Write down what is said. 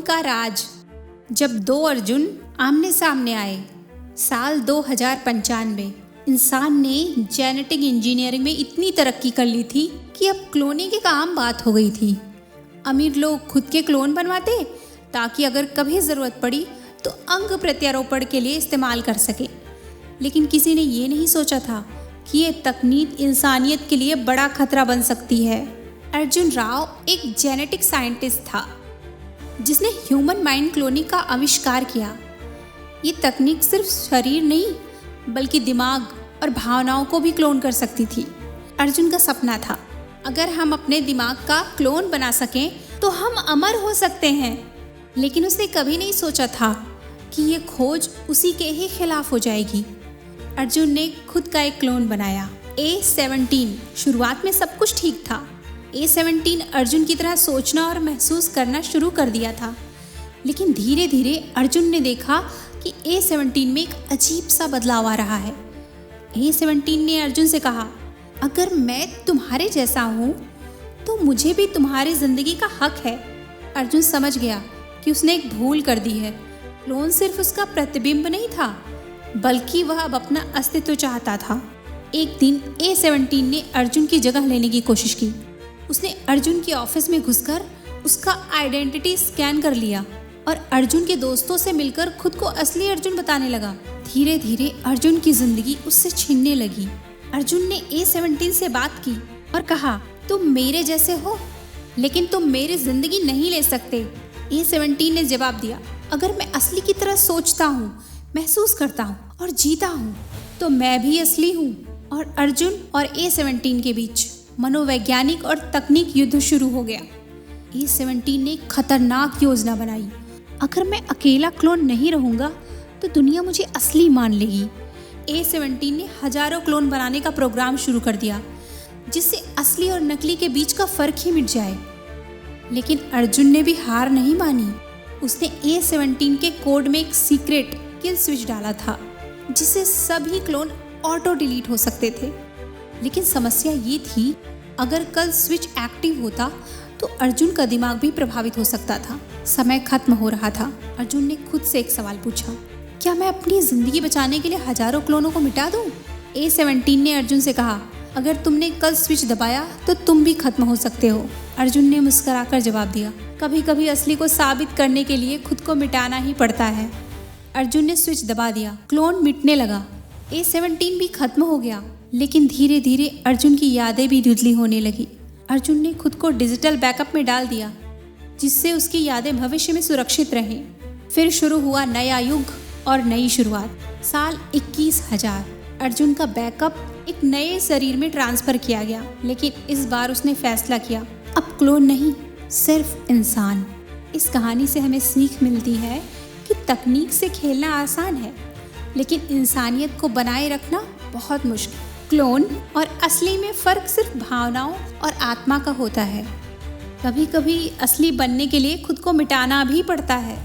का राज। जब दो अर्जुन आमने सामने आए, साल 2095, इंसान ने जेनेटिक इंजीनियरिंग में इतनी तरक्की कर ली थी कि अब क्लोनिंग एक आम बात हो गई थी। अमीर लोग खुद के क्लोन बनवाते ताकि अगर कभी ज़रूरत पड़ी तो अंग प्रत्यारोपण के लिए इस्तेमाल कर सके। लेकिन किसी ने ये नहीं सोचा था कि ये तकनीक इंसानियत के लिए बड़ा खतरा बन सकती है। अर्जुन राव एक जेनेटिक साइंटिस्ट था जिसने ह्यूमन माइंड क्लोनिंग का आविष्कार किया। ये तकनीक सिर्फ शरीर नहीं बल्कि दिमाग और भावनाओं को भी क्लोन कर सकती थी। अर्जुन का सपना था, अगर हम अपने दिमाग का क्लोन बना सकें तो हम अमर हो सकते हैं। लेकिन उसने कभी नहीं सोचा था कि ये खोज उसी के ही खिलाफ हो जाएगी। अर्जुन ने खुद का एक क्लोन बनाया, A17। शुरुआत में सब कुछ ठीक था। A17 अर्जुन की तरह सोचना और महसूस करना शुरू कर दिया था। लेकिन धीरे धीरे अर्जुन ने देखा कि A17 में एक अजीब सा बदलाव आ रहा है। A17 ने अर्जुन से कहा, अगर मैं तुम्हारे जैसा हूँ तो मुझे भी तुम्हारी जिंदगी का हक है। अर्जुन समझ गया कि उसने एक भूल कर दी है। क्लोन सिर्फ उसका प्रतिबिंब नहीं था बल्कि वह अब अपना अस्तित्व चाहता था। एक दिन A17 ने अर्जुन की जगह लेने की कोशिश की। उसने अर्जुन के ऑफिस में घुसकर उसका आइडेंटिटी स्कैन कर लिया और अर्जुन के दोस्तों से मिलकर खुद को असली अर्जुन बताने लगा। धीरे धीरे अर्जुन की जिंदगी उससे छीनने लगी। अर्जुन ने A17 से बात की और कहा, तुम मेरे जैसे हो लेकिन तुम मेरी जिंदगी नहीं ले सकते। A17 ने जवाब दिया, अगर मैं असली की तरह सोचता हूँ, महसूस करता हूँ और जीता हूँ तो मैं भी असली हूँ। और अर्जुन और A17 के बीच मनोवैज्ञानिक और तकनीक युद्ध शुरू हो गया। A17 ने खतरनाक योजना बनाई, अगर मैं अकेला क्लोन नहीं रहूँगा तो दुनिया मुझे असली मान लेगी। A17 ने हजारों क्लोन बनाने का प्रोग्राम शुरू कर दिया जिससे असली और नकली के बीच का फर्क ही मिट जाए। लेकिन अर्जुन ने भी हार नहीं मानी। उसने A17 के कोड में एक सीक्रेट किल स्विच डाला था जिससे सभी क्लोन ऑटो डिलीट हो सकते थे। लेकिन समस्या ये थी, अगर कल स्विच एक्टिव होता तो अर्जुन का दिमाग भी प्रभावित हो सकता था। समय खत्म हो रहा था। अर्जुन ने खुद से एक सवाल पूछा, क्या मैं अपनी जिंदगी बचाने के लिए हजारों क्लोनों को मिटा दूं? A17 ने अर्जुन से कहा, अगर तुमने कल स्विच दबाया तो तुम भी खत्म हो सकते हो। अर्जुन ने मुस्कुराकर जवाब दिया, कभी कभी असली को साबित करने के लिए खुद को मिटाना ही पड़ता है। अर्जुन ने स्विच दबा दिया, क्लोन मिटने लगा। A17 भी खत्म हो गया। लेकिन धीरे धीरे अर्जुन की यादें भी धुंधली होने लगी। अर्जुन ने खुद को डिजिटल बैकअप में डाल दिया जिससे उसकी यादें भविष्य में सुरक्षित रहें। फिर शुरू हुआ नया युग और नई शुरुआत। साल 21,000। अर्जुन का बैकअप एक नए शरीर में ट्रांसफर किया गया। लेकिन इस बार उसने फैसला किया, अब क्लोन नहीं, सिर्फ इंसान। इस कहानी से हमें सीख मिलती है कि तकनीक से खेलना आसान है लेकिन इंसानियत को बनाए रखना बहुत मुश्किल। क्लोन और असली में फ़र्क सिर्फ भावनाओं और आत्मा का होता है। कभी कभी असली बनने के लिए खुद को मिटाना भी पड़ता है।